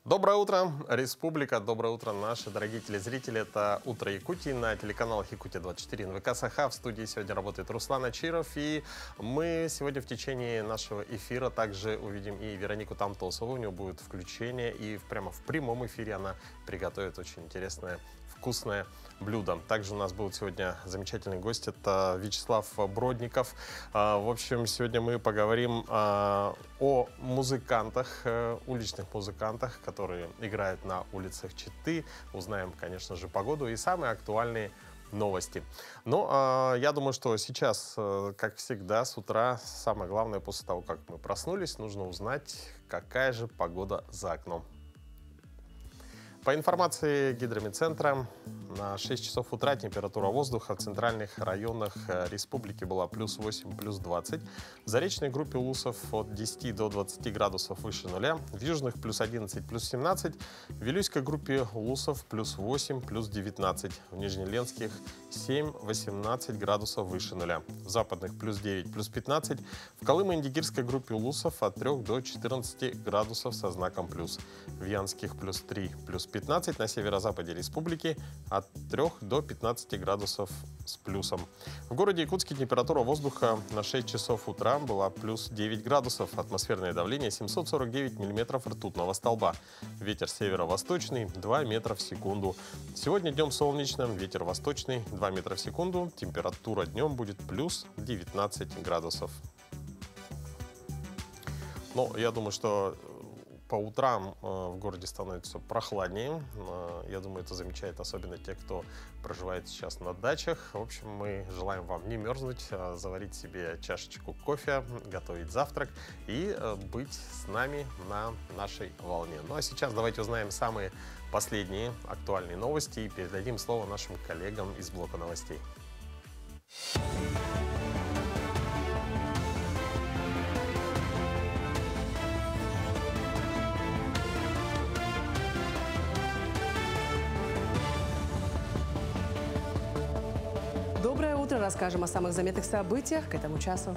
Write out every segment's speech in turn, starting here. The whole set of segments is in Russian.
Доброе утро, Республика, доброе утро, наши дорогие телезрители. Это «Утро Якутии» на телеканалах Якутия-24, НВК Саха. В студии сегодня работает Руслан Ачиров. И мы сегодня в течение нашего эфира также увидим и Веронику Тамтосову. У нее будет включение, и прямо в прямом эфире она приготовит очень интересное, вкусное блюдо. Также у нас будет сегодня замечательный гость, это Вячеслав Бродников. В общем, сегодня мы поговорим о музыкантах, уличных музыкантах, которые играют на улицах Читы. Узнаем, конечно же, погоду и самые актуальные новости. Но я думаю, что сейчас, как всегда, с утра, самое главное, после того, как мы проснулись, нужно узнать, какая же погода за окном. По информации Гидромедцентра, на 6 часов утра температура воздуха в центральных районах республики была плюс 8, плюс 20. В заречной группе Улусов от 10 до 20 градусов выше нуля. В южных плюс 11, плюс 17. В Вилюйской группе Улусов плюс 8, плюс 19. В Нижнеленских 7, 18 градусов выше нуля. В западных плюс 9, плюс 15. В Колымо-Индигирской группе Улусов от 3 до 14 градусов со знаком плюс. В Янских плюс 3, плюс 15. На северо-западе республики от 3 до 15 градусов с плюсом. В городе Якутске температура воздуха на 6 часов утра была плюс 9 градусов. Атмосферное давление 749 миллиметров ртутного столба. Ветер северо-восточный 2 метра в секунду. Сегодня днем солнечно, ветер восточный 2 метра в секунду. Температура днем будет плюс 19 градусов. Но я думаю, что по утрам в городе становится прохладнее. Я думаю, это замечает особенно те, кто проживает сейчас на дачах. В общем, мы желаем вам не мерзнуть, заварить себе чашечку кофе, готовить завтрак и быть с нами на нашей волне. Ну а сейчас давайте узнаем самые последние актуальные новости и передадим слово нашим коллегам из блока новостей. Доброе утро! Расскажем о самых заметных событиях к этому часу.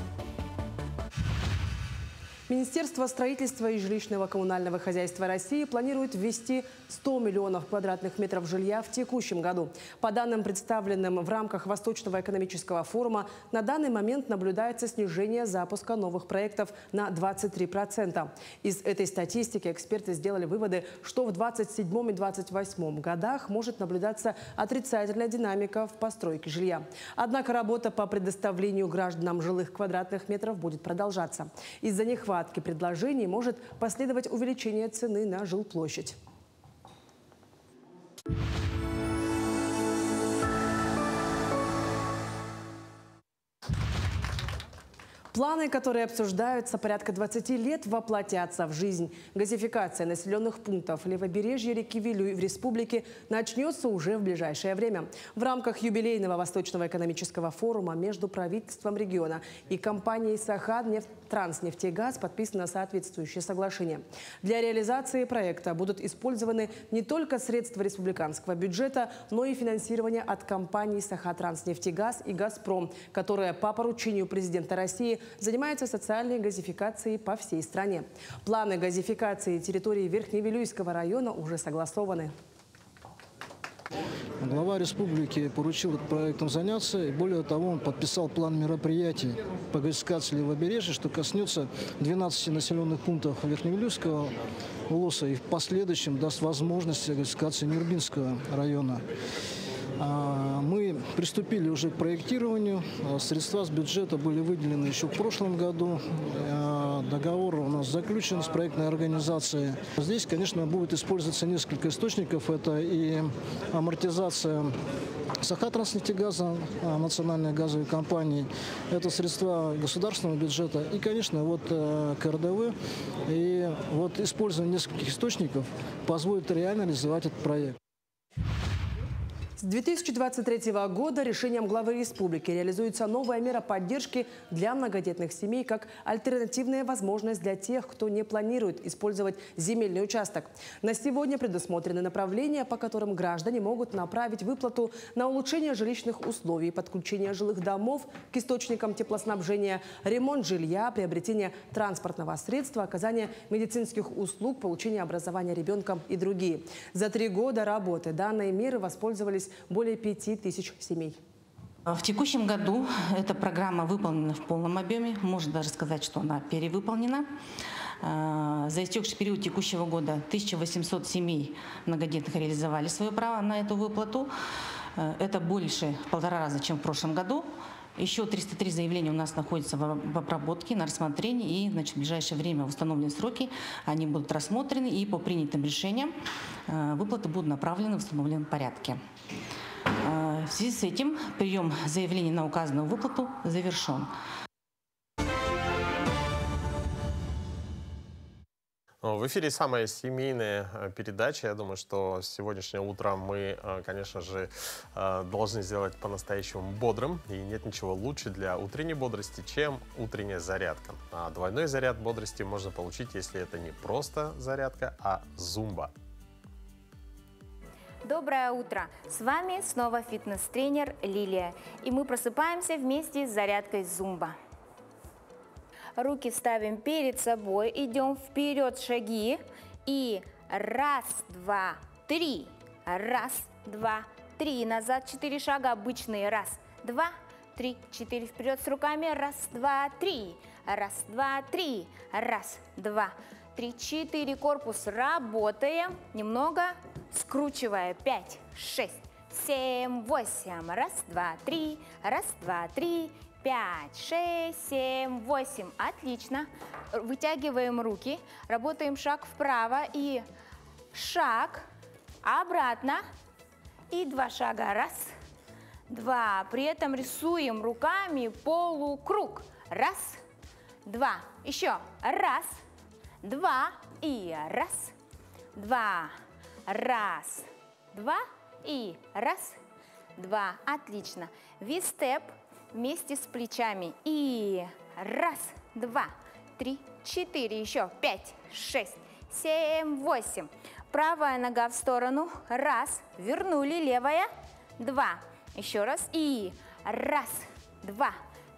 Министерство строительства и жилищно-коммунального хозяйства России планирует ввести 100 миллионов квадратных метров жилья в текущем году. По данным, представленным в рамках Восточного экономического форума, на данный момент наблюдается снижение запуска новых проектов на 23%. Из этой статистики эксперты сделали выводы, что в 2027 и 2028 годах может наблюдаться отрицательная динамика в постройке жилья. Однако работа по предоставлению гражданам жилых квадратных метров будет продолжаться. Из-за нехватки предложений может последовать увеличение цены на жилплощадь. Планы, которые обсуждаются порядка 20 лет, воплотятся в жизнь. Газификация населенных пунктов левобережья реки Вилюй в республике начнется уже в ближайшее время. В рамках юбилейного Восточного экономического форума между правительством региона и компанией «Сахатранснефтегаз» подписано соответствующее соглашение. Для реализации проекта будут использованы не только средства республиканского бюджета, но и финансирование от компаний «Сахатранснефтегаз» и «Газпром», которая по поручению президента России занимается социальной газификацией по всей стране. Планы газификации территории Верхневилюйского района уже согласованы. Глава республики поручил этим проектом заняться, и более того, он подписал план мероприятий по газификации левобережья, что коснется 12 населенных пунктов Верхневилюйского улуса и в последующем даст возможность газификации Нюрбинского района. Мы приступили уже к проектированию. Средства с бюджета были выделены еще в прошлом году. Договор у нас заключен с проектной организацией. Здесь, конечно, будет использоваться несколько источников. Это и амортизация Сахатранснефтегаза, национальной газовой компании. Это средства государственного бюджета. И, конечно, вот КРДВ. И вот использование нескольких источников позволит реально реализовать этот проект. С 2023 года решением главы республики реализуется новая мера поддержки для многодетных семей как альтернативная возможность для тех, кто не планирует использовать земельный участок. На сегодня предусмотрены направления, по которым граждане могут направить выплату на улучшение жилищных условий, подключение жилых домов к источникам теплоснабжения, ремонт жилья, приобретение транспортного средства, оказание медицинских услуг, получение образования ребенком и другие. За 3 года работы данной меры воспользовались более 5000 семей. В текущем году эта программа выполнена в полном объеме. Можно даже сказать, что она перевыполнена. За истекший период текущего года 1800 семей многодетных реализовали свое право на эту выплату. Это больше в 1,5 раза, чем в прошлом году. Еще 303 заявления у нас находятся в обработке, на рассмотрении. И в ближайшее время в установленные сроки они будут рассмотрены. И по принятым решениям выплаты будут направлены в установленном порядке. В связи с этим прием заявлений на указанную выплату завершен. В эфире самая семейная передача. Я думаю, что сегодняшнее утро мы, конечно же, должны сделать по-настоящему бодрым. И нет ничего лучше для утренней бодрости, чем утренняя зарядка. А двойной заряд бодрости можно получить, если это не просто зарядка, а зумба. Доброе утро! С вами снова фитнес-тренер Лилия. И мы просыпаемся вместе с зарядкой зумба. Руки ставим перед собой, идем вперед шаги. И 1, 2, 3. 1, 2, 3. Назад 4 шага обычные. 1, 2, 3, 4. Вперед с руками. 1, 2, 3. 1, 2, 3. 1, 2, 3, 4. Корпус работаем. Немного скручивая. 5, 6, 7, 8. 1, 2, 3. 1, 2, 3. 5, 6, 7, 8. Отлично. Вытягиваем руки. Работаем шаг вправо и шаг. Обратно. И 2 шага. 1, 2. При этом рисуем руками полукруг. 1, 2. Еще. 1, 2. И 1, 2. 1, 2. И 1, 2. Отлично. V-степ. Вместе с плечами. И 1, 2, 3, 4. Еще 5, 6, 7, 8. Правая нога в сторону. 1. Вернули. Левая. 2. Еще раз. И 1, 2,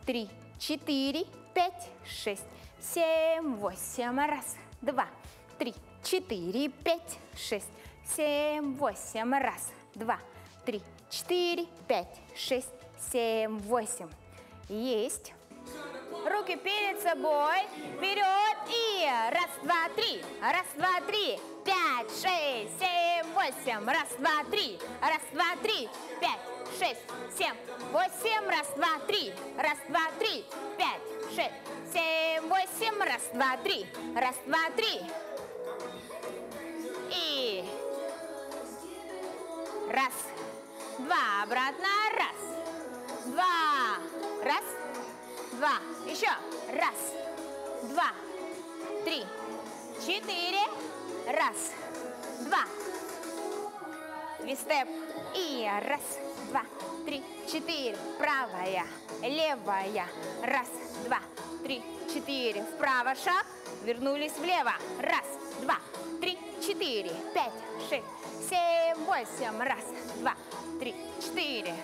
3, 4, 5, 6, 7, 8. 1, 2, 3, 4, 5, 6, 7, 8. 1, 2, 3, 4, 5, 6, 7, 8. Есть. Руки перед собой. Вперед. И 1, 2, 3. 1, 2, 3. 5, 6, 7, 8. 1, 2, 3. 1, 2, 3. 5, 6, 7, 8. 1, 2, 3. 1, 2, 3. 5, 6, 7, 8. 1, 2, 3. 1, 2, 3. И 1, 2. Обратно. 1, 2. 1, 2. Еще. 1, 2, 3, 4. 1, 2. Твистеп. И 1, 2, 3, 4. Правая, левая. 1, 2, 3, 4. Вправо шаг. Вернулись влево. 1, 2, 3, 4. 5, 6, 7, 8. 1, 2, 3, 4.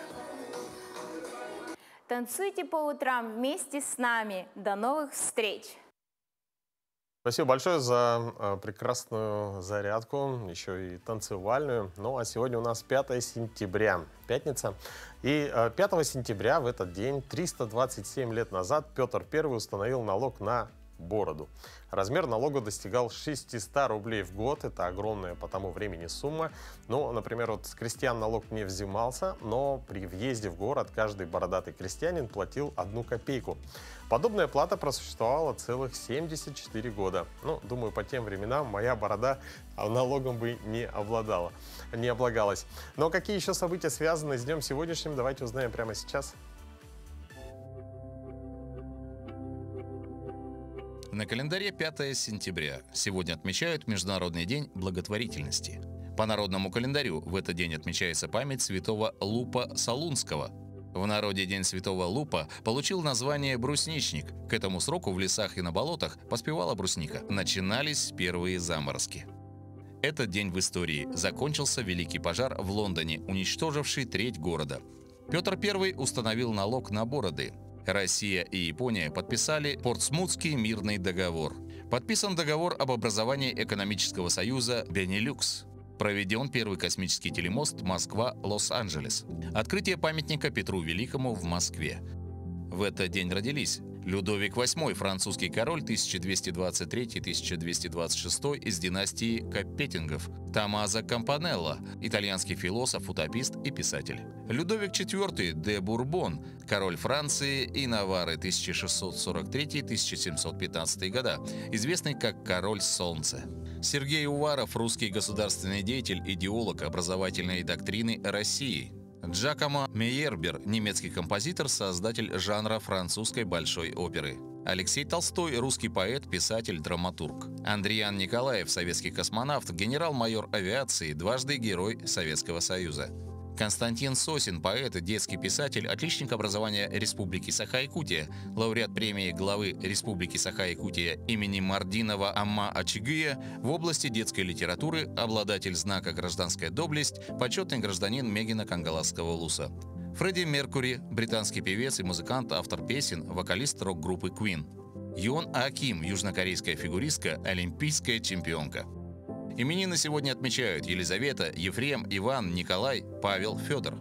Танцуйте по утрам вместе с нами. До новых встреч! Спасибо большое за прекрасную зарядку, еще и танцевальную. Ну а сегодня у нас 5 сентября, пятница. И 5 сентября в этот день, 327 лет назад, Петр I установил налог на бороду. Размер налога достигал 600 рублей в год. Это огромная по тому времени сумма. Ну, например, вот с крестьян налог не взимался, но при въезде в город каждый бородатый крестьянин платил 1 копейку. Подобная плата просуществовала целых 74 года. Ну, думаю, по тем временам моя борода налогом бы не облагалась. Но какие еще события связаны с днем сегодняшним, давайте узнаем прямо сейчас. На календаре 5 сентября. Сегодня отмечают Международный день благотворительности. По народному календарю в этот день отмечается память святого Лупа Солунского. В народе День святого Лупа получил название брусничник. К этому сроку в лесах и на болотах поспевала брусника. Начинались первые заморозки. Этот день в истории закончился Великий пожар в Лондоне, уничтоживший треть города. Петр I установил налог на бороды. Россия и Япония подписали Портсмутский мирный договор. Подписан договор об образовании экономического союза «Бенилюкс». Проведен первый космический телемост Москва-Лос-Анджелес. Открытие памятника Петру Великому в Москве. В этот день родились Людовик VIII, французский король 1223-1226 из династии Капетингов. Томмазо Кампанелло, итальянский философ, утопист и писатель. Людовик IV де Бурбон, король Франции и Наварры 1643-1715 года, известный как король Солнца. Сергей Уваров, русский государственный деятель, идеолог образовательной доктрины России. Джакомо Мейербер, немецкий композитор, создатель жанра французской большой оперы. Алексей Толстой, русский поэт, писатель, драматург. Андриан Николаев, советский космонавт, генерал-майор авиации, дважды Герой Советского Союза. Константин Сосин, поэт, детский писатель, отличник образования Республики Саха-Якутия, лауреат премии главы Республики Саха-Якутия имени Мардинова Амма Ачигыя в области детской литературы, обладатель знака «Гражданская доблесть», почетный гражданин Мегино-Кангаласского улуса. Фредди Меркури, британский певец и музыкант, автор песен, вокалист рок-группы Queen. Юон Аким, южнокорейская фигуристка, олимпийская чемпионка. Именины сегодня отмечают Елизавета, Ефрем, Иван, Николай, Павел, Федор.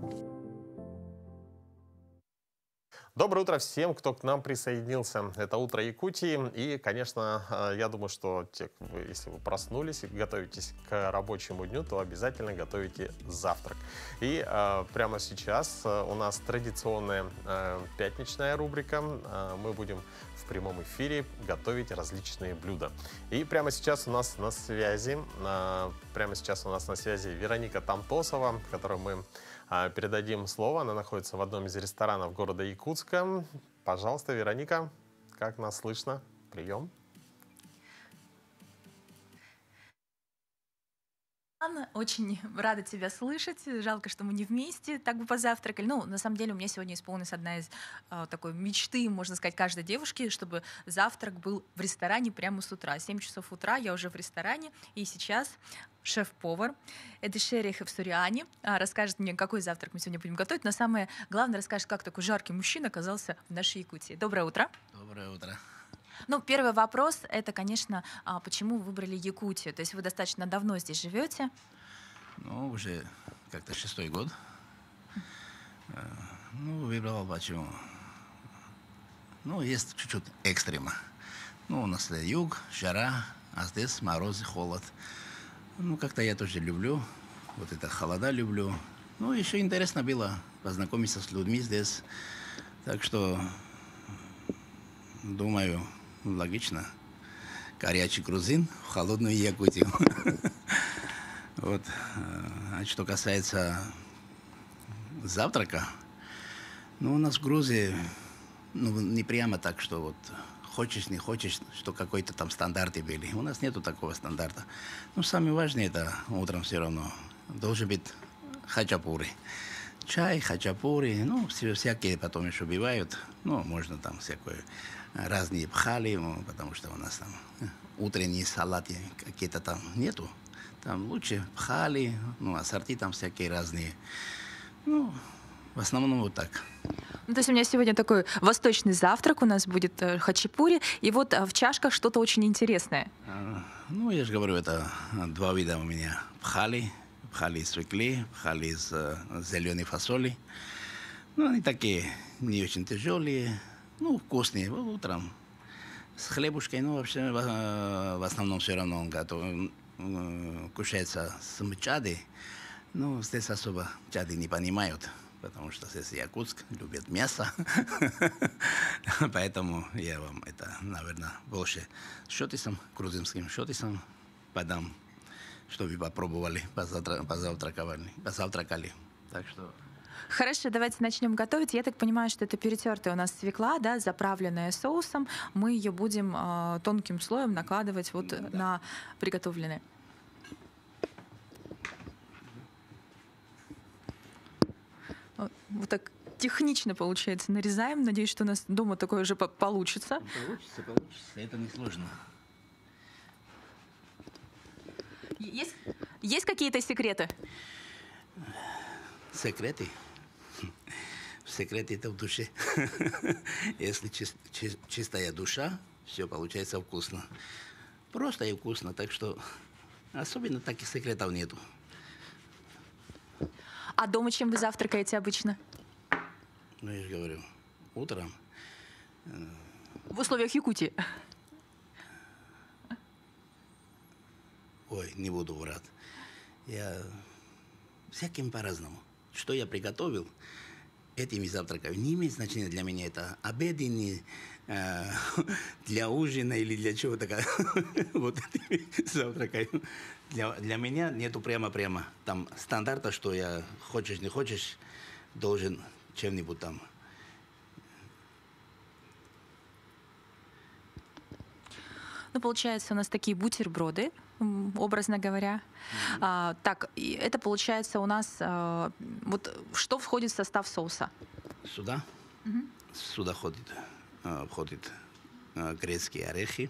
Доброе утро всем, кто к нам присоединился. Это «Утро Якутии». И, конечно, я думаю, что если вы проснулись и готовитесь к рабочему дню, то обязательно готовите завтрак. И прямо сейчас у нас традиционная пятничная рубрика. Мы будем в прямом эфире готовить различные блюда. И прямо сейчас у нас на связи, Вероника Тамтосова, которую мы передадим слово. Она находится в одном из ресторанов города Якутска. Пожалуйста, Вероника, как нас слышно? Прием. Анна, очень рада тебя слышать. Жалко, что мы не вместе так бы позавтракали. Ну, на самом деле, у меня сегодня исполнилась одна из такой мечты, можно сказать, каждой девушки, чтобы завтрак был в ресторане прямо с утра. 7 часов утра я уже в ресторане, и сейчас шеф-повар Эдишери Хевсуриани расскажет мне, какой завтрак мы сегодня будем готовить, но самое главное, расскажет, как такой жаркий мужчина оказался в нашей Якутии. Доброе утро. Доброе утро. Ну, первый вопрос, это, конечно, почему вы выбрали Якутию? То есть вы достаточно давно здесь живете? Ну, уже как-то 6-й год. Ну, выбрал почему. Ну, есть чуть-чуть экстрема. Ну, у нас юг, жара, а здесь мороз, холод. Ну, как-то я тоже люблю. Вот это холода люблю. Ну, еще интересно было познакомиться с людьми здесь. Так что, думаю, логично. Горячий грузин в холодную Якутию. Вот. А что касается завтрака, ну, у нас в Грузии, ну, не прямо так, что вот хочешь, не хочешь, что какой-то там стандарты были. У нас нету такого стандарта. Ну, самое важное, это утром все равно должен быть хачапури. Чай, хачапури, ну, всякие потом еще бывают. Ну, можно там всякое, разные пхали, ну, потому что у нас там утренние салаты какие-то там нету. Там лучше пхали, ну, ассорти там всякие разные. Ну, в основном вот так. Ну, то есть у меня сегодня такой восточный завтрак, у нас будет хачапури, и вот в чашках что-то очень интересное. Ну, я же говорю, это два вида у меня. Пхали из свеклы, пхали из зеленой фасоли. Ну, они такие не очень тяжелые, ну, вкусные. Утром с хлебушкой, ну, вообще в основном все равно он готов. Кушается с мчадой. Ну, здесь особо чады не понимают, потому что здесь Якутск любит мясо. Поэтому я вам это, наверное, больше шотисом, грузинским шотисом подам, чтобы попробовали, позавтракали. Так что... Хорошо, давайте начнем готовить. Я так понимаю, что это перетертая у нас свекла, да, заправленная соусом. Мы ее будем тонким слоем накладывать вот на приготовленное. Вот так технично получается. Нарезаем. Надеюсь, что у нас дома такое же получится. Получится. Это несложно. Есть какие-то секреты? Секреты? Секреты это в душе. Если чистая душа, все получается вкусно. Просто и вкусно, так что особенно таких секретов нету. А дома чем вы завтракаете обычно? Ну, я же говорю, утром. В условиях Якутии. Ой, не буду врать. Я всяким по-разному. Что я приготовил, этим и завтракаю. Не имеет значения для меня это обеденный, для ужина или для чего такое. Вот этим завтракаю. Для меня нету прямо. Там стандарта, что я хочешь, не хочешь, должен чем-нибудь там. Ну, получается, у нас такие бутерброды, образно говоря. Так, и это получается у нас... вот что входит в состав соуса? Сюда? Сюда входит грецкие орехи.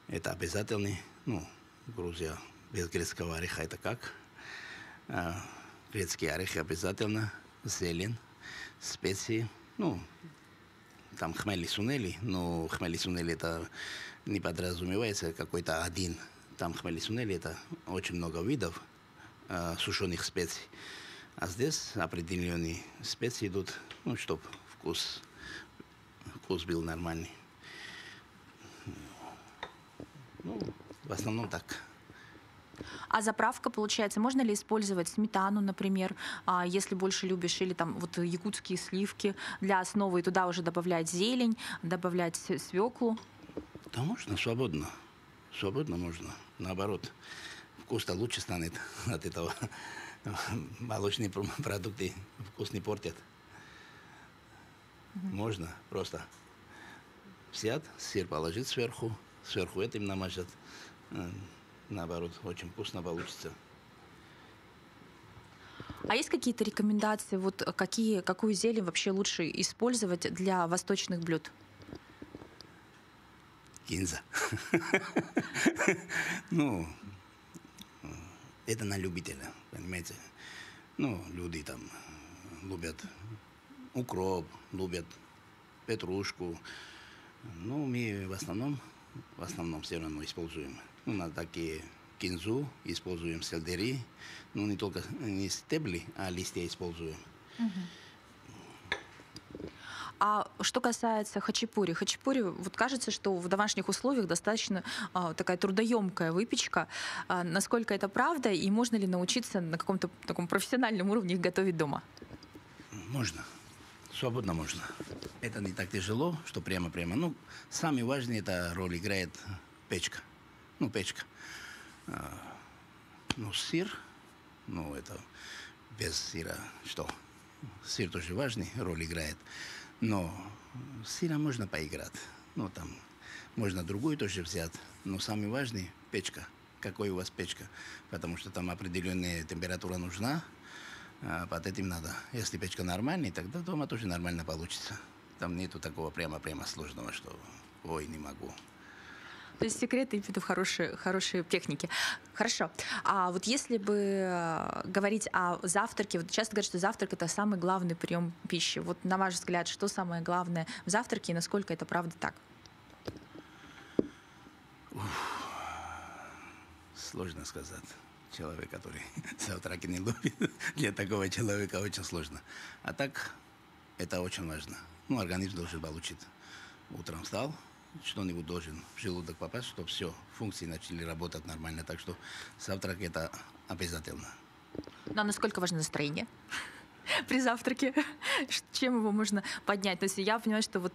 Это обязательно. Ну, Грузия без грецкого ореха это как? Грецкие орехи обязательно. Зелень, специи. Ну, там хмели-сунели, но хмели-сунели это не подразумевается какой-то один. Там хмели-сунели это очень много видов сушеных специй. А здесь определенные специи идут, ну, чтобы вкус был нормальный. Ну, в основном так. А заправка, получается, можно ли использовать сметану, например, если больше любишь, или там вот якутские сливки для основы, и туда уже добавлять зелень, добавлять свеклу? Да можно, свободно. Свободно можно. Наоборот, вкус-то лучше станет от этого. Молочные продукты вкус не портят. Можно просто взять, сыр положить сверху этим намажать. Наоборот, очень вкусно получится. А есть какие-то рекомендации, вот какую зелень вообще лучше использовать для восточных блюд? Кинза. Ну, это на любителя, понимаете. Ну, люди там любят укроп, любят петрушку. Ну, мы в основном все равно используем. Ну, на такие кинзу используем сельдерей. Ну, не только не стебли, а листья используем. А что касается хачапури. Хачапури, вот кажется, что в домашних условиях достаточно такая трудоемкая выпечка. Насколько это правда? И можно ли научиться на каком-то таком профессиональном уровне их готовить дома? Можно. Свободно можно. Это не так тяжело, что прямо. Ну, самое важное, это роль играет печка. Ну, печка. Ну, сыр. Ну, это без сыра что? Сыр тоже важный, роль играет. Но с сыром можно поиграть. Ну, там можно другую тоже взять. Но самое важное – печка. Какой у вас печка? Потому что там определенная температура нужна. Под этим надо. Если печка нормальная, тогда дома тоже нормально получится. Там нету такого прямо сложного, что ой, не могу. То есть секрет именно в хорошей технике. Хорошо. А вот если бы говорить о завтраке, вот часто говорят, что завтрак — это самый главный прием пищи. Вот на ваш взгляд, что самое главное в завтраке и насколько это правда так? Сложно сказать. Человек, который завтраки не любит, для такого человека очень сложно. А так, это очень важно. Ну, организм должен получить. Утром встал, что-нибудь должен в желудок попасть, чтобы все, функции начали работать нормально. Так что завтрак это обязательно. Ну, а насколько важно настроение при завтраке? Чем его можно поднять? То есть я понимаю, что вот,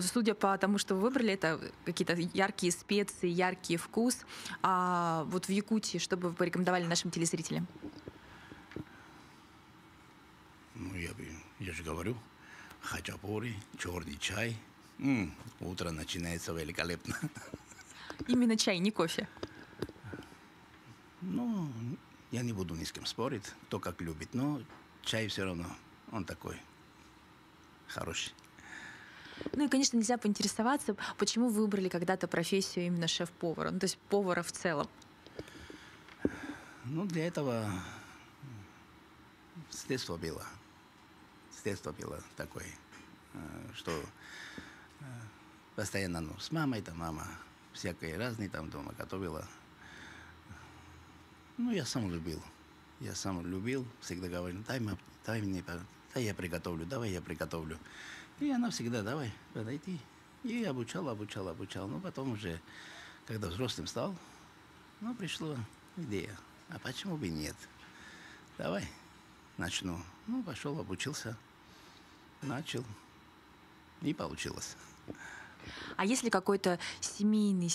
судя по тому, что вы выбрали, это какие-то яркие специи, яркий вкус. А вот в Якутии, что бы вы порекомендовали нашим телезрителям? Ну, я же говорю, хачапури, черный чай. Утро начинается великолепно. Именно чай, не кофе? Ну, я не буду ни с кем спорить, кто как любит. Но чай все равно, он такой хороший. Ну и, конечно, нельзя поинтересоваться, почему вы выбрали когда-то профессию именно шеф-повара, ну, то есть повара в целом. Ну, для этого с детства было. С детства было такое, что постоянно, ну, с мамой, там мама всякие разные там дома готовила. Ну, я сам любил. Я сам любил, всегда говорил, дай мне, дай я приготовлю, давай я приготовлю. И она всегда, давай, подойди. И обучал. Ну, потом уже, когда взрослым стал, ну, пришла идея. А почему бы нет? Давай, начну. Ну, пошел, обучился, начал. И получилось. А есть ли какой-то семейный,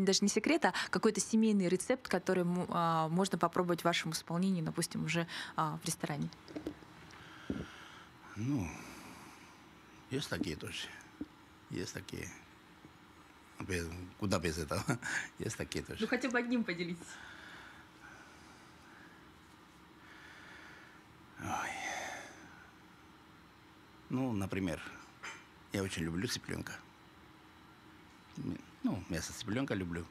даже не секрет, а какой-то семейный рецепт, который можно попробовать в вашем исполнении, допустим, уже в ресторане? Ну, есть такие тоже. Есть такие. Куда без этого? Есть такие тоже. Ну, хотя бы одним поделитесь. Ой. Ну, например, я очень люблю цыпленка. Ну, мясо цыпленка люблю.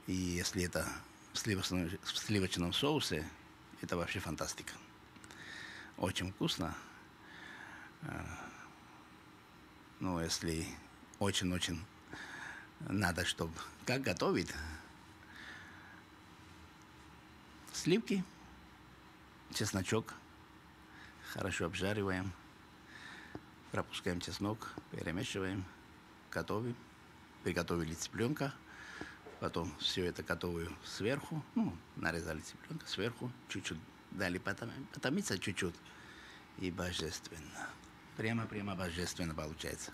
И если это в сливочном соусе, это вообще фантастика. Очень вкусно. Ну, если очень-очень надо, чтобы... Как готовить? Сливки, чесночок. Хорошо обжариваем. Пропускаем чеснок, перемешиваем, готовим. Приготовили цыпленка. Потом все это готовую сверху. Ну, нарезали цыпленка сверху. Чуть-чуть дали потомиться чуть-чуть. И божественно. Прямо божественно получается.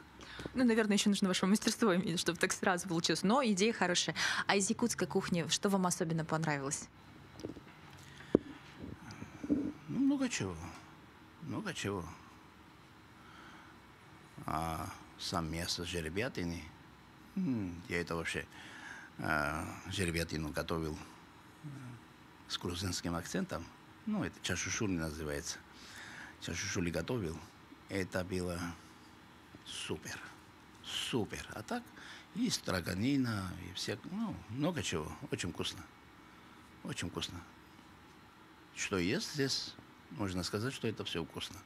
Ну, наверное, еще нужно ваше мастерство иметь, чтобы так сразу получилось. Но идея хорошая. А из якутской кухни что вам особенно понравилось? Ну, много чего. Много чего. А сам мясо жеребятины, я это вообще жеребятину готовил с грузинским акцентом. Ну, это чашушули называется. Чашушули готовил. Это было супер. Супер. А так и строганина, и ну, много чего. Очень вкусно. Очень вкусно. Что есть здесь, можно сказать, что это все вкусно.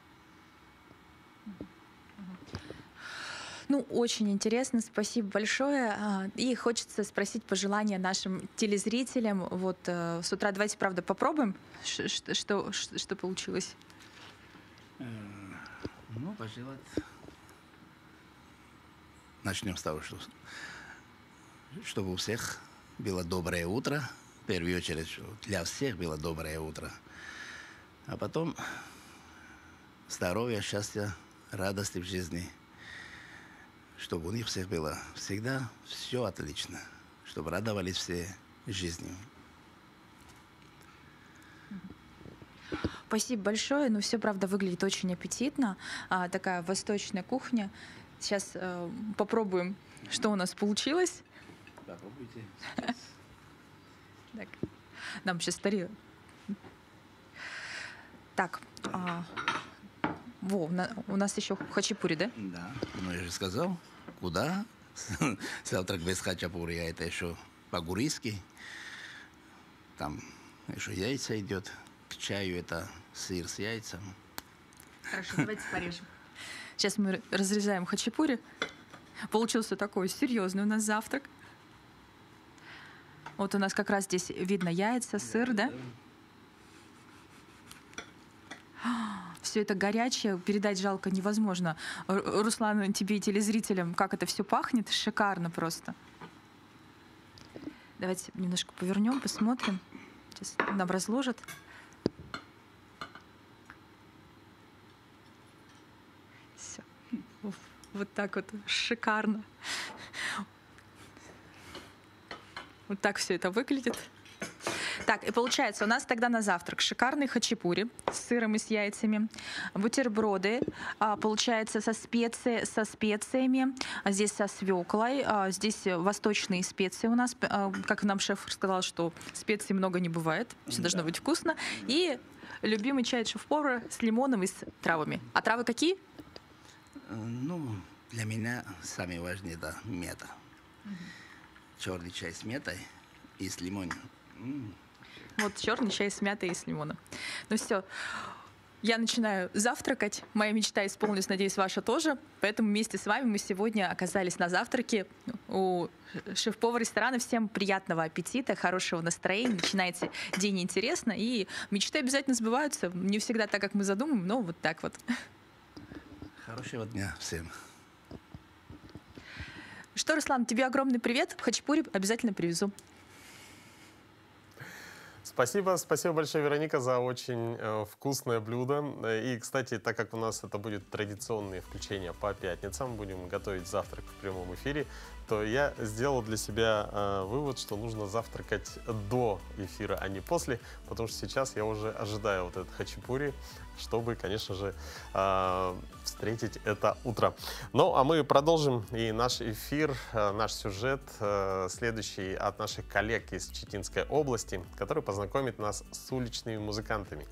Ну, очень интересно, спасибо большое. И хочется спросить пожелания нашим телезрителям. Вот с утра давайте, правда, попробуем, что получилось. Ну, пожелать. Начнем с того, чтобы у всех было доброе утро. В первую очередь, для всех было доброе утро. А потом здоровья, счастья, радости в жизни. Чтобы у них всех было всегда все отлично. Чтобы радовались все жизнью. Спасибо большое. Ну, все, правда, выглядит очень аппетитно. Такая восточная кухня. Сейчас попробуем, что у нас получилось. Попробуйте. Так. Нам сейчас тарелка. Так. У нас еще хачапури, да? Да. Ну, я же сказал, куда? Завтрак без хачапури, а это еще по-гурийски. Там еще яйца идет. К чаю это сыр с яйцем. Хорошо, давайте порежем. Сейчас мы разрезаем хачапури. Получился такой серьезный у нас завтрак. Вот у нас как раз здесь видно яйца, сыр, да? Все это горячее, передать жалко невозможно. Руслан, тебе и телезрителям, как это все пахнет, шикарно просто. Давайте немножко повернем, посмотрим. Сейчас нам разложат. Все. Вот так вот шикарно. Вот так все это выглядит. Так, и получается, у нас тогда на завтрак шикарный хачапури с сыром и с яйцами, бутерброды, получается, со специями, здесь со свеклой, здесь восточные специи у нас, как нам шеф сказал, что специй много не бывает, все должно быть вкусно, и любимый чай от шеф-повара с лимоном и с травами. А травы какие? Ну, для меня самое важное это мята. Черный чай с мятой и с лимоном. Вот черный чай с мятой и с лимоном. Ну все, я начинаю завтракать. Моя мечта исполнилась, надеюсь, ваша тоже. Поэтому вместе с вами мы сегодня оказались на завтраке у шеф-повара ресторана. Всем приятного аппетита, хорошего настроения. Начинайте день интересно. И мечты обязательно сбываются. Не всегда так, как мы задумаем, но вот так вот. Хорошего дня всем. Что, Руслан, тебе огромный привет. Хачапури обязательно привезу. Спасибо большое, Вероника, за очень вкусное блюдо. И, кстати, так как у нас это будет традиционные включения по пятницам, будем готовить завтрак в прямом эфире, то я сделал для себя вывод, что нужно завтракать до эфира, а не после, потому что сейчас я уже ожидаю вот этот хачапури, чтобы, конечно же, встретить это утро. Ну, а мы продолжим и наш эфир, наш сюжет, следующий от наших коллег из Читинской области, который познакомит нас с уличными музыкантами.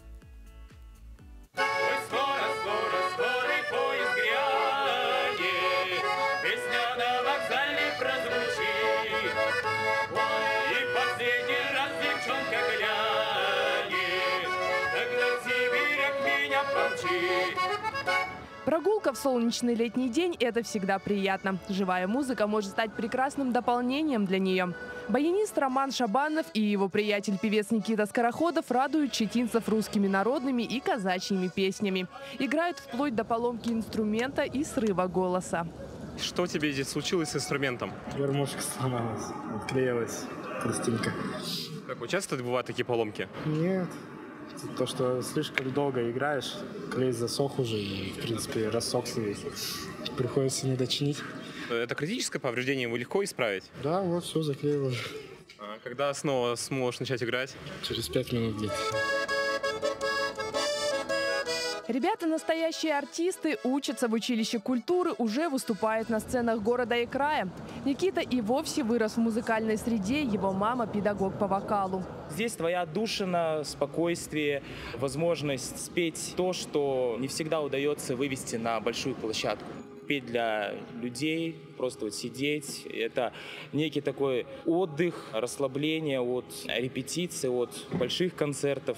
Прогулка в солнечный летний день – это всегда приятно. Живая музыка может стать прекрасным дополнением для нее. Баянист Роман Шабанов и его приятель-певец Никита Скороходов радуют читинцев русскими народными и казачьими песнями. Играют вплоть до поломки инструмента и срыва голоса. Что тебе здесь случилось с инструментом? Гармошка сломалась, отклеилась пластинка. Как часто бывают такие поломки? Нет. То, что слишком долго играешь, клей засох уже и, в принципе, рассохся весь. Приходится не дочинить. Это критическое повреждение, его легко исправить? Да, вот все заклеил уже. А когда снова сможешь начать играть? Через 5 минут где-то. Ребята настоящие артисты, учатся в училище культуры, уже выступают на сценах города и края. Никита и вовсе вырос в музыкальной среде, его мама – педагог по вокалу. Здесь твоя отдушина, спокойствие, возможность спеть то, что не всегда удается вывести на большую площадку. Петь для людей, просто вот сидеть, это некий такой отдых, расслабление от репетиций, от больших концертов.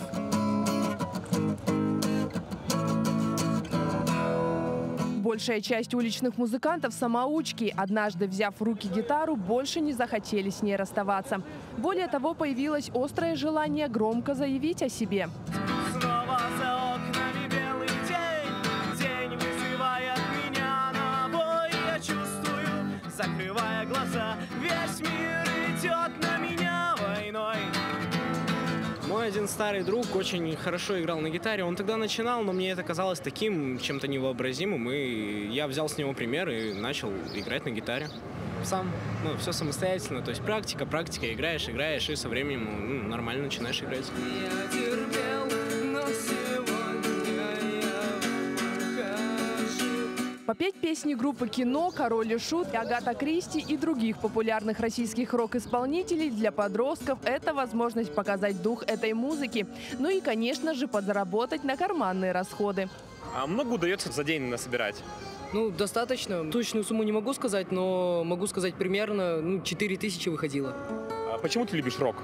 Большая часть уличных музыкантов – самоучки. Однажды, взяв в руки гитару, больше не захотели с ней расставаться. Более того, появилось острое желание громко заявить о себе. Снова за окнами белый день, день вызывает меня на бой. Я чувствую, закрывая глаза, весь мир идет на меня войной. Мой один старый друг очень хорошо играл на гитаре. Он тогда начинал, но мне это казалось таким чем-то невообразимым. И я взял с него пример и начал играть на гитаре. Сам, все самостоятельно. То есть практика, играешь, и со временем нормально начинаешь играть. Я терпел, но сегодня я покажу. Попеть песни группы «Кино», «Король и Шут», Агата Кристи и других популярных российских рок-исполнителей для подростков – это возможность показать дух этой музыки. Ну и, конечно же, подзаработать на карманные расходы. А много удается за день насобирать? Достаточно. Точную сумму не могу сказать, но могу сказать примерно 4000 выходило. А почему ты любишь рок?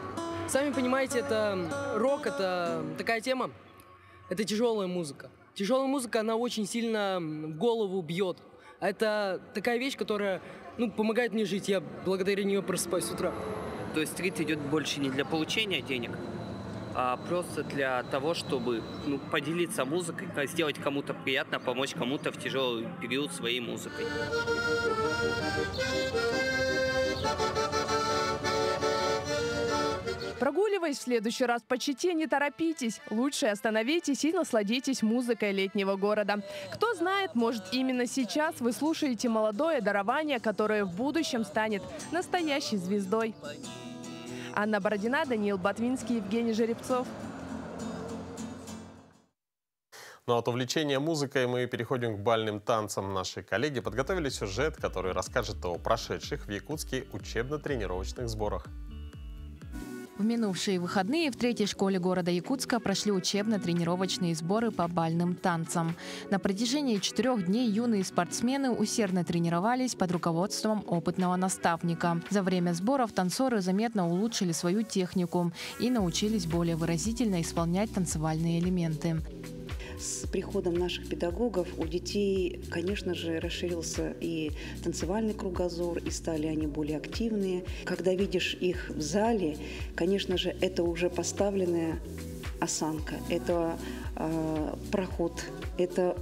Сами понимаете, рок – это такая тема, это тяжелая музыка. Тяжелая музыка, она очень сильно в голову бьет. А это такая вещь, которая помогает мне жить. Я благодаря нее просыпаюсь с утра. То есть стрит идет больше не для получения денег, а просто для того, чтобы поделиться музыкой, сделать кому-то приятно, помочь кому-то в тяжелый период своей музыкой. Прогуливаясь в следующий раз по Чите, не торопитесь. Лучше остановитесь и насладитесь музыкой летнего города. Кто знает, может, именно сейчас вы слушаете молодое дарование, которое в будущем станет настоящей звездой. Анна Бородина, Даниил Ботвинский, Евгений Жеребцов. Ну, от увлечения музыкой мы переходим к бальным танцам. Наши коллеги подготовили сюжет, который расскажет о прошедших в Якутске учебно-тренировочных сборах. В минувшие выходные в третьей школе города Якутска прошли учебно-тренировочные сборы по бальным танцам. На протяжении 4 дней юные спортсмены усердно тренировались под руководством опытного наставника. За время сборов танцоры заметно улучшили свою технику и научились более выразительно исполнять танцевальные элементы. С приходом наших педагогов у детей, конечно же, расширился и танцевальный кругозор, и стали они более активные. Когда видишь их в зале, конечно же, это уже поставленная осанка, это проход, это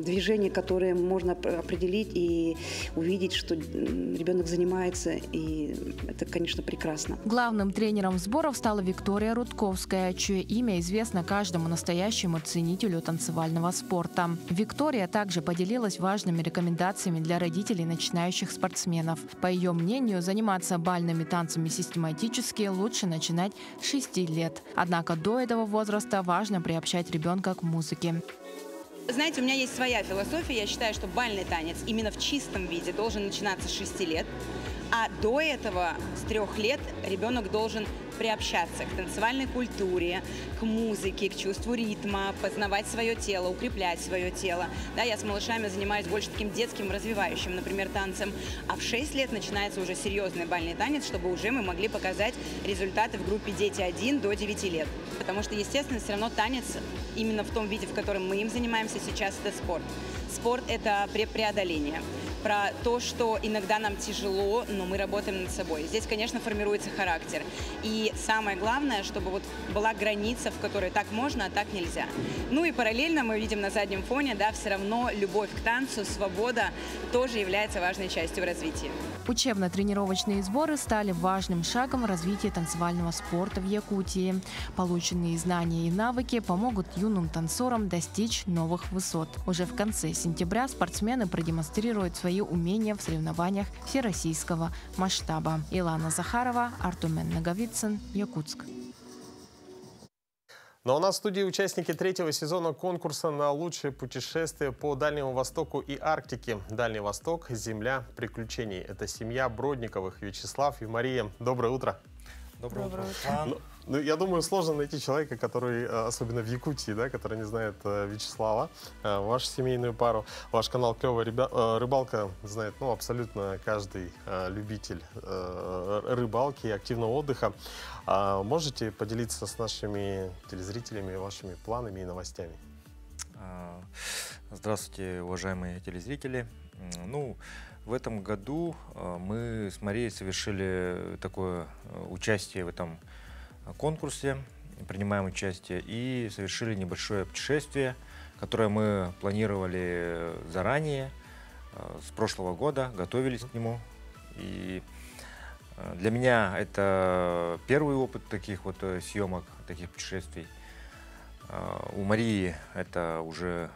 движение, которое можно определить и увидеть, что ребенок занимается, и это, конечно, прекрасно. Главным тренером сборов стала Виктория Рудковская, чье имя известно каждому настоящему ценителю танцевального спорта. Виктория также поделилась важными рекомендациями для родителей начинающих спортсменов. По ее мнению, заниматься бальными танцами систематически лучше начинать с 6 лет. Однако до этого возраста важно приобщать ребенка к музыке. Знаете, у меня есть своя философия. Я считаю, что бальный танец именно в чистом виде должен начинаться с 6 лет. А до этого, с 3 лет, ребенок должен приобщаться к танцевальной культуре, к музыке, к чувству ритма, познавать свое тело, укреплять свое тело. Да, я с малышами занимаюсь больше таким детским, развивающим, например, танцем. А в 6 лет начинается уже серьезный бальный танец, чтобы уже мы могли показать результаты в группе «Дети 1» до 9 лет. Потому что, естественно, все равно танец именно в том виде, в котором мы им занимаемся сейчас, это спорт. Спорт – это преодоление. Про то, что иногда нам тяжело, но мы работаем над собой. Здесь, конечно, формируется характер. И самое главное, чтобы вот была граница, в которой так можно, а так нельзя. Ну и параллельно мы видим на заднем фоне, да, все равно любовь к танцу, свобода тоже является важной частью развития. Учебно-тренировочные сборы стали важным шагом в развитии танцевального спорта в Якутии. Полученные знания и навыки помогут юным танцорам достичь новых высот. Уже в конце сентября спортсмены продемонстрируют свои умения в соревнованиях всероссийского масштаба. Илана Захарова, Артумен Наговицын, Якутск. Но у нас в студии участники 3-го сезона конкурса на лучшее путешествие по Дальнему Востоку и Арктике. Дальний Восток – земля приключений. Это семья Бродниковых, Вячеслав и Мария. Доброе утро. Доброе утро. Ну, я думаю, сложно найти человека, который, особенно в Якутии, да, который не знает Вячеслава, вашу семейную пару. Ваш канал «Клевая рыбалка» знает абсолютно каждый любитель рыбалки и активного отдыха. Можете поделиться с нашими телезрителями вашими планами и новостями? Здравствуйте, уважаемые телезрители. В этом году мы с Марией совершили такое участие в этом конкурсе, принимаем участие и совершили небольшое путешествие, которое мы планировали заранее, с прошлого года, готовились к нему. И для меня это первый опыт таких съемок, таких путешествий. У Марии это уже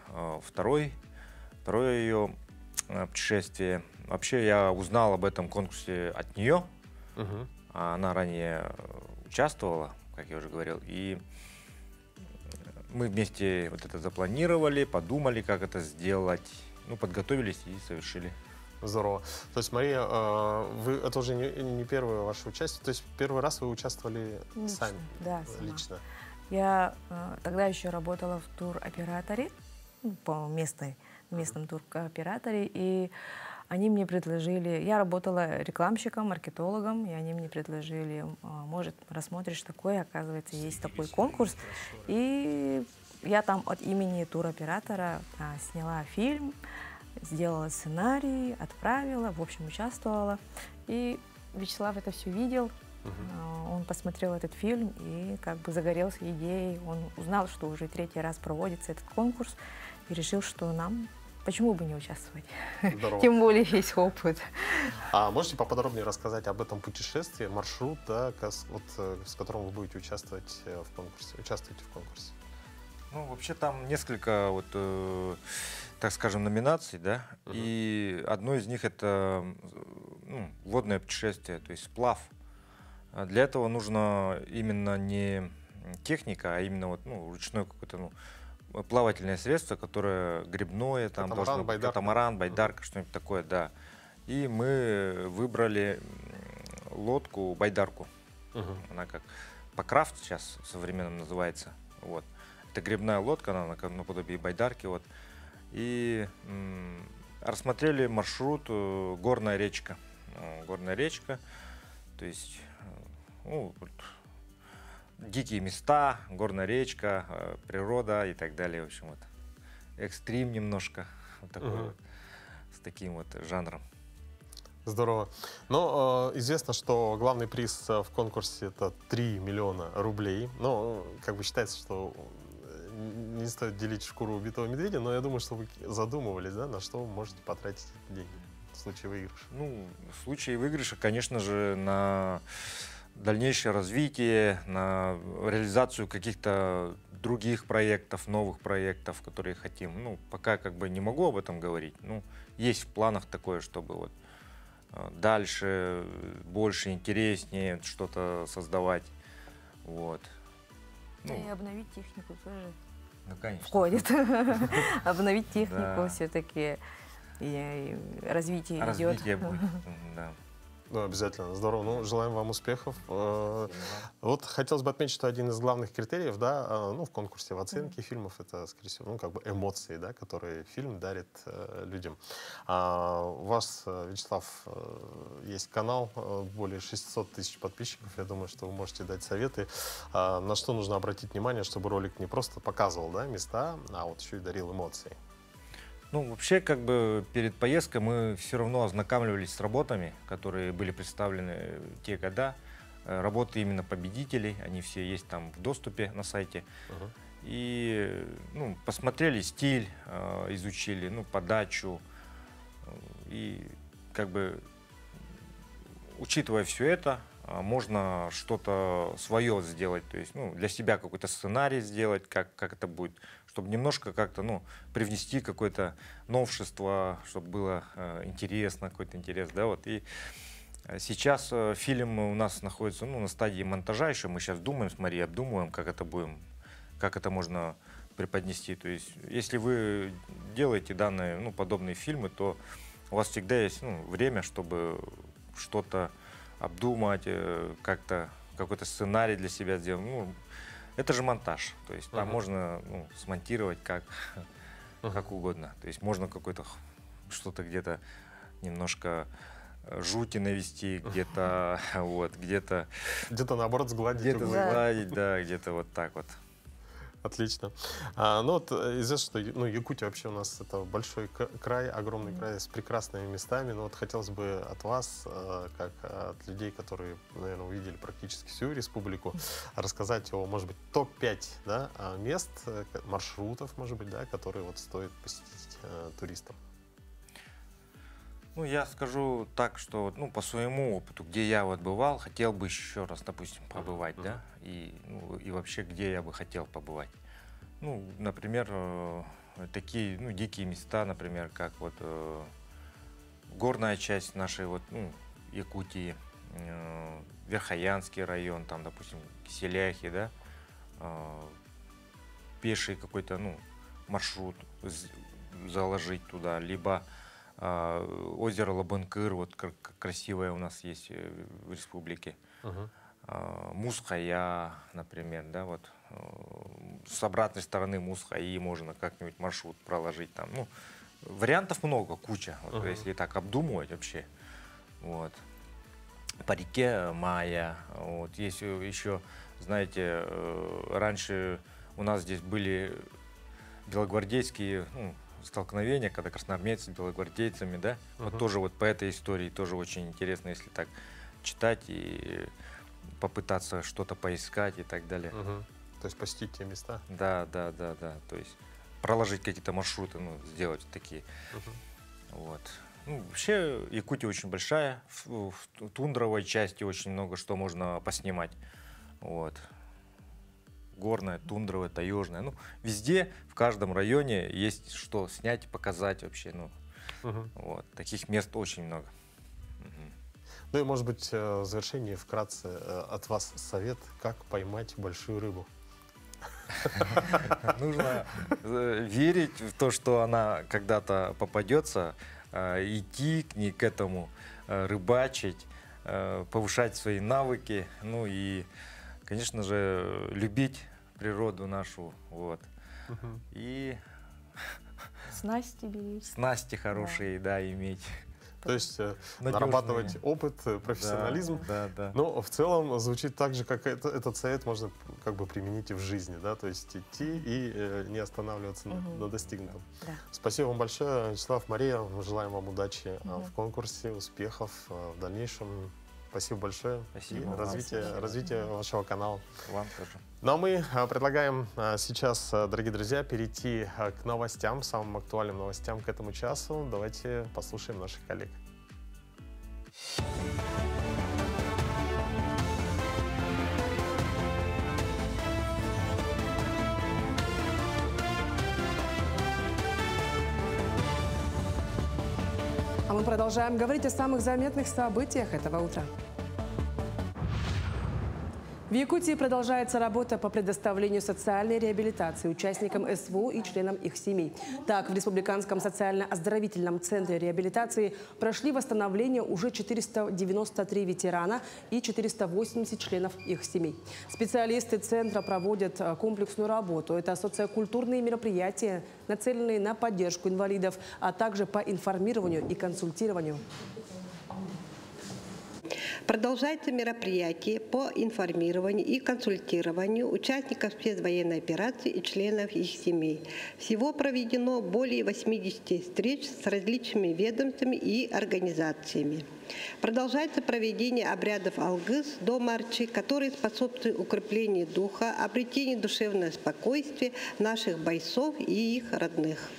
второе ее путешествие. Вообще я узнал об этом конкурсе от нее. Она ранее участвовала, как я уже говорил, и мы вместе это запланировали, подумали, как это сделать, подготовились и совершили. Здорово. То есть, Мария, это уже не первое ваше участие, то есть первый раз вы участвовали сами? Да, лично. Я тогда еще работала в туроператоре, по местном туроператоре, и они мне предложили, я работала рекламщиком, маркетологом, и они мне предложили, может, рассмотришь такое, оказывается, есть такой конкурс. И я там от имени туроператора сняла фильм, сделала сценарий, отправила, в общем, участвовала. И Вячеслав это все видел, он посмотрел этот фильм и загорелся идеей. Он узнал, что уже 3-й раз проводится этот конкурс, и решил, что нам почему бы не участвовать? Здорово. Тем более есть опыт. А можете поподробнее рассказать об этом путешествии, маршрут, да, с которым вы будете участвовать в конкурсе? Участвуете в конкурсе? Вообще там несколько, так скажем, номинаций, да, и одно из них это водное путешествие, то есть сплав. Для этого нужно именно не техника, а именно вот, ручное какое-то, плавательное средство, которое грибное, там должно быть катамаран, байдарка, что-нибудь такое, да. И мы выбрали лодку байдарку. Она как покрафт сейчас современным называется. Вот. Это грибная лодка, она наподобие байдарки. Вот. И рассмотрели маршрут горная речка. Горная речка, то есть дикие места, горная речка, природа и так далее. В общем, вот экстрим немножко, вот такой, с таким вот жанром. Здорово. Но известно, что главный приз в конкурсе это 3 миллиона рублей. Но как бы считается, что не стоит делить шкуру убитого медведя, но я думаю, что вы задумывались, да, на что вы можете потратить эти деньги в случае выигрыша. В случае выигрыша, конечно же, на дальнейшее развитие, на реализацию каких-то других проектов, новых проектов, которые хотим. Пока как бы не могу об этом говорить. Есть в планах такое, чтобы вот дальше, больше, интереснее что-то создавать. Вот. И обновить технику тоже конечно. Входит. Обновить технику все-таки. И развитие идет. Развитие будет, да. Обязательно, здорово. Желаем вам успехов. Вот хотелось бы отметить, что один из главных критериев, да, в конкурсе, в оценке фильмов, это, скорее всего, как бы эмоции, да, которые фильм дарит людям. У вас, Вячеслав, есть канал, более 600 тысяч подписчиков. Я думаю, что вы можете дать советы, на что нужно обратить внимание, чтобы ролик не просто показывал, да, места, а вот еще и дарил эмоции. Вообще, как бы перед поездкой мы все равно ознакомливались с работами, которые были представлены в те года. Работы именно победителей, они все есть там в доступе на сайте. И посмотрели стиль, изучили, подачу. И как бы, учитывая все это, можно что-то свое сделать, то есть для себя какой-то сценарий сделать, как это будет, чтобы немножко как-то привнести какое-то новшество, чтобы было интересно, какой-то интерес, да, вот. И сейчас фильм у нас находится на стадии монтажа еще, мы сейчас думаем с Марией, обдумываем, как это можно преподнести, то есть если вы делаете данные, подобные фильмы, то у вас всегда есть время, чтобы что-то обдумать, как-то какой-то сценарий для себя сделать. Это же монтаж, то есть там можно смонтировать как угодно. То есть можно что-то где-то немножко жути навести, где-то где-то наоборот сгладить. Где-то сгладить, да, где-то вот так вот. Отлично. Известно, что Якутия вообще у нас это большой край, огромный край с прекрасными местами. Но вот хотелось бы от вас, как от людей, которые, наверное, увидели практически всю республику, рассказать о, может быть, топ-5, да, мест, маршрутов, может быть, да, которые вот стоит посетить туристам. Я скажу так, что по своему опыту, где я вот бывал, хотел бы еще раз, допустим, побывать, да, и вообще, где я бы хотел побывать. Например, такие, дикие места, например, как вот горная часть нашей вот, Якутии, Верхоянский район, там, допустим, Киселяхи, да, пеший какой-то, маршрут заложить туда, либо озеро Лабынкыр, вот красивое у нас есть в республике. Мусхая, например, да, вот с обратной стороны Мусхаи можно как-нибудь маршрут проложить там. Вариантов много, куча, вот, если так обдумывать вообще. Вот. По реке Мая, вот, есть еще, знаете, раньше у нас здесь были белогвардейские, столкновения, когда красноармейцы с белогвардейцами, да, вот тоже вот по этой истории тоже очень интересно, если так читать и попытаться что-то поискать и так далее. То есть посетить те места? Да. То есть проложить какие-то маршруты, сделать такие. Вот. Вообще Якутия очень большая, в тундровой части очень много что можно поснимать. Вот. Горная, тундровая, таежная. Везде, в каждом районе есть что снять, показать вообще. Вот. Таких мест очень много. Ну и, может быть, в завершении вкратце от вас совет, как поймать большую рыбу. Нужно верить в то, что она когда-то попадется, идти к ней, к этому, рыбачить, повышать свои навыки, ну и, конечно же, любить природу нашу, вот. И снасти беречь. Снасти хорошие, да, иметь. То есть нарабатывать опыт, профессионализм. Да. Но в целом звучит так же, как этот совет можно как бы применить и в жизни, да, то есть идти и не останавливаться на достигнутом. Да. Спасибо вам большое, Вячеслав, Мария. Мы желаем вам удачи в конкурсе, успехов в дальнейшем. Спасибо большое. Спасибо. И развития вашего канала. Вам тоже. Ну а мы предлагаем сейчас, дорогие друзья, перейти к новостям, самым актуальным новостям к этому часу. Давайте послушаем наших коллег. А мы продолжаем говорить о самых заметных событиях этого утра. В Якутии продолжается работа по предоставлению социальной реабилитации участникам СВО и членам их семей. Так, в Республиканском социально-оздоровительном центре реабилитации прошли восстановление уже 493 ветерана и 480 членов их семей. Специалисты центра проводят комплексную работу. Это социокультурные мероприятия, нацеленные на поддержку инвалидов, а также по информированию и консультированию. Продолжается мероприятие по информированию и консультированию участников спецвоенной операции и членов их семей. Всего проведено более 80 встреч с различными ведомствами и организациями. Продолжается проведение обрядов Алгыс до Марчи, которые способствуют укреплению духа, обретению душевного спокойствия наших бойцов и их родных.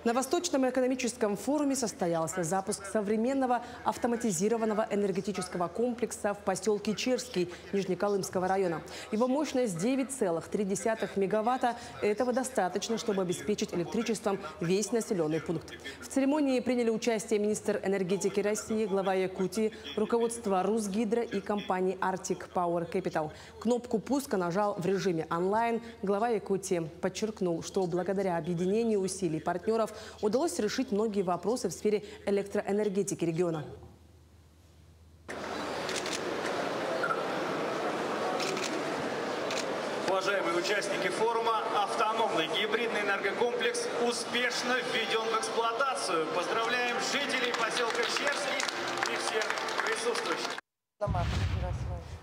На Восточном экономическом форуме состоялся запуск современного автоматизированного энергетического комплекса в поселке Черский Нижнеколымского района. Его мощность 9,3 мегаватта. Этого достаточно, чтобы обеспечить электричеством весь населенный пункт. В церемонии приняли участие министр энергетики России, глава Якутии, руководство Русгидро и компании Arctic Power Capital. Кнопку пуска нажал в режиме онлайн. Глава Якутии подчеркнул, что благодаря объединению усилий партнеров удалось решить многие вопросы в сфере электроэнергетики региона. Уважаемые участники форума, автономный гибридный энергокомплекс успешно введен в эксплуатацию. Поздравляем жителей поселка Черский и всех присутствующих.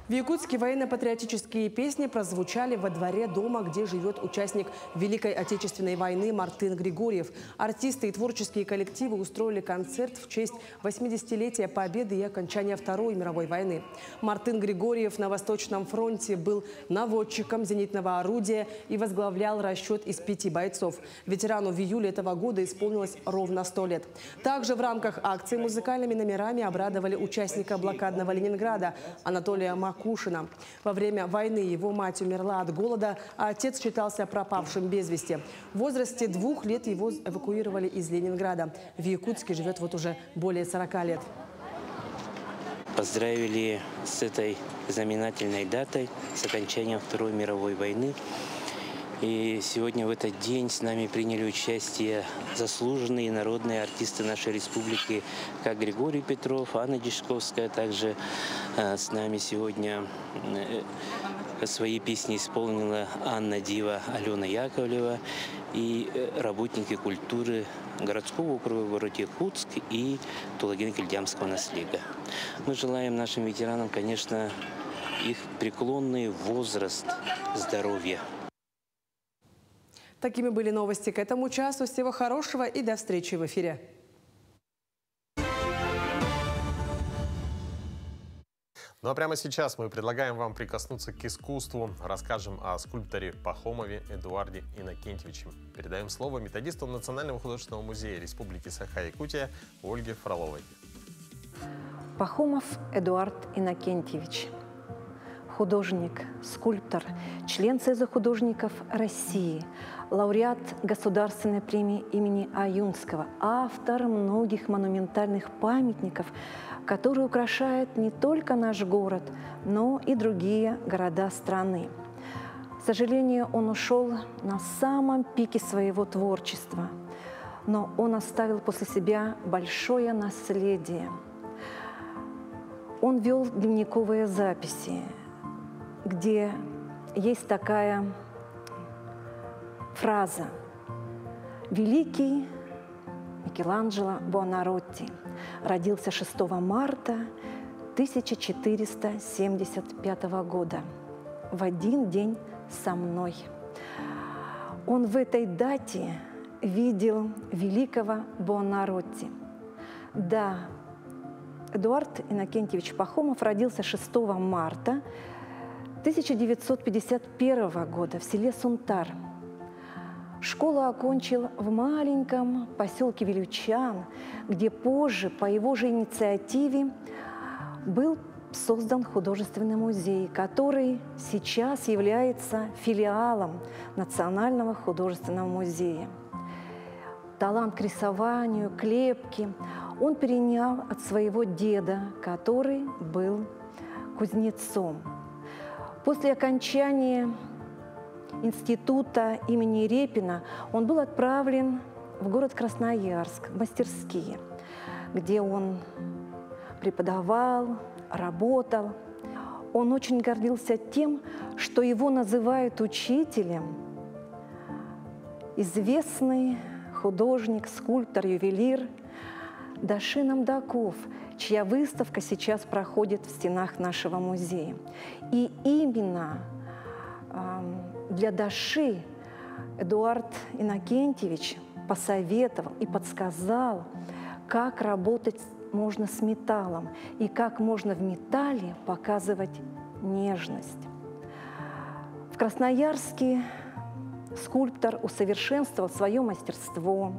В Якутске военно-патриотические песни прозвучали во дворе дома, где живет участник Великой Отечественной войны Мартын Григорьев. Артисты и творческие коллективы устроили концерт в честь 80-летия Победы и окончания Второй мировой войны. Мартын Григорьев на Восточном фронте был наводчиком зенитного орудия и возглавлял расчет из 5 бойцов. Ветерану в июле этого года исполнилось ровно 100 лет. Также в рамках акции музыкальными номерами обрадовали участника блокадного Ленинграда Анатолия Макушина. Во время войны его мать умерла от голода, а отец считался пропавшим без вести. В возрасте 2 лет его эвакуировали из Ленинграда. В Якутске живет вот уже более 40 лет. Поздравили с этой знаменательной датой, с окончанием Второй мировой войны. И сегодня в этот день с нами приняли участие заслуженные народные артисты нашей республики, как Григорий Петров, Анна Дишковская. Также с нами сегодня свои песни исполнила Анна Дива, Алена Яковлева и работники культуры городского округа город Якутск и Тулагин-Кильдямского наследия. Мы желаем нашим ветеранам, конечно, их преклонный возраст, здоровья. Такими были новости к этому часу. Всего хорошего и до встречи в эфире. Ну а прямо сейчас мы предлагаем вам прикоснуться к искусству. Расскажем о скульпторе Пахомове Эдуарде Иннокентьевиче. Передаем слово методисту Национального художественного музея Республики Саха-Якутия Ольге Фроловой. Пахомов Эдуард Иннокентьевич. художник, скульптор, член Союза художников России, лауреат Государственной премии имени Аюнского, автор многих монументальных памятников, которые украшают не только наш город, но и другие города страны. К сожалению, он ушел на самом пике своего творчества, но он оставил после себя большое наследие. Он вел дневниковые записи, где есть такая фраза: «Великий Микеланджело Буонаротти родился 6 марта 1475 года, в один день со мной». Он в этой дате видел великого Буонаротти. Да, Эдуард Иннокентьевич Пахомов родился 6 марта 1951 года в селе Сунтар. Школу окончил в маленьком поселке Вилючан, где позже, по его же инициативе, был создан художественный музей, который сейчас является филиалом Национального художественного музея. Талант к рисованию, к лепке он перенял от своего деда, который был кузнецом. После окончания института имени Репина он был отправлен в город Красноярск, в мастерские, где он преподавал, работал. Он очень гордился тем, что его называют учителем известный художник, скульптор, ювелир Даши Намдаков, чья выставка сейчас проходит в стенах нашего музея. И именно для Даши Эдуард Иннокентьевич посоветовал и подсказал, как работать можно с металлом и как можно в металле показывать нежность. В Красноярске скульптор усовершенствовал свое мастерство,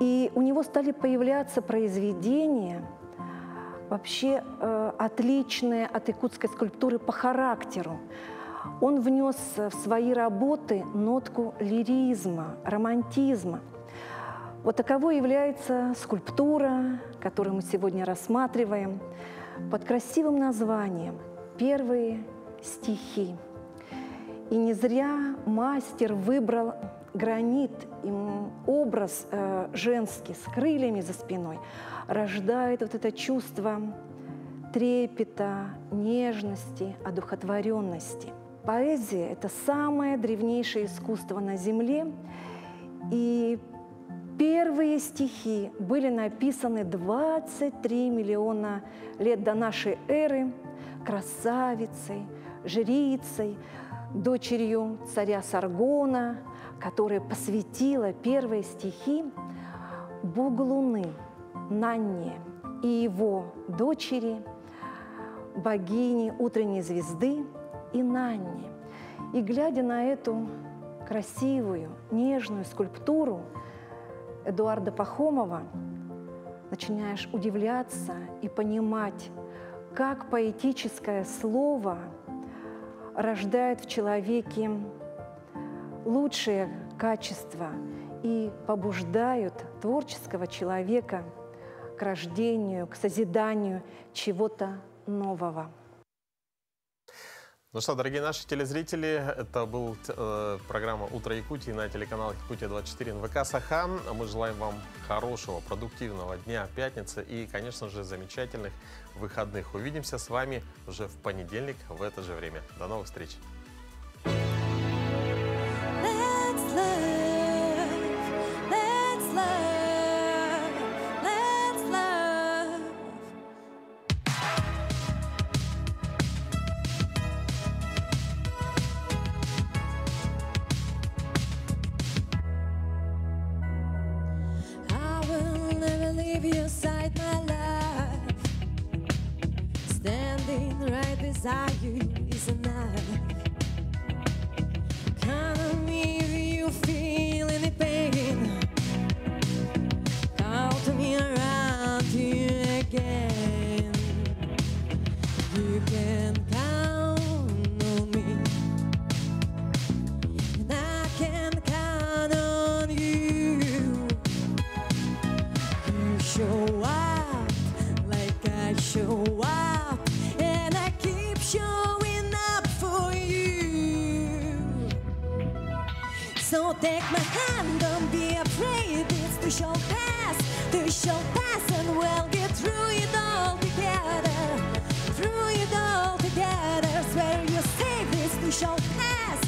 и у него стали появляться произведения, вообще отличные от якутской скульптуры по характеру. Он внес в свои работы нотку лиризма, романтизма. Вот таковой является скульптура, которую мы сегодня рассматриваем, под красивым названием «Первые стихи». И не зря мастер выбрал гранит, и образ женский с крыльями за спиной рождает вот это чувство трепета, нежности, одухотворенности. Поэзия – это самое древнейшее искусство на Земле, и первые стихи были написаны 23 миллиона лет до нашей эры красавицей, жрицей, дочерью царя Саргона, которая посвятила первые стихи богу Луны Нанне и его дочери, богине утренней звезды Инанне. И глядя на эту красивую, нежную скульптуру Эдуарда Пахомова, начинаешь удивляться и понимать, как поэтическое слово рождает в человеке лучшие качества и побуждают творческого человека к рождению, к созиданию чего-то нового. Ну что, дорогие наши телезрители, это была программа «Утро Якутии» на телеканале Якутия-24 НВК Саха. Мы желаем вам хорошего, продуктивного дня пятницы и, конечно же, замечательных выходных. Увидимся с вами уже в понедельник в это же время. До новых встреч! Beside you is enough. Count on me if you feel any pain. Count me around here again. You can count show up, like I show up, and I keep showing up for you. So take my hand, don't be afraid, it's too shall pass, and we'll get through it all together, through it all together. Swear you say this too shall pass,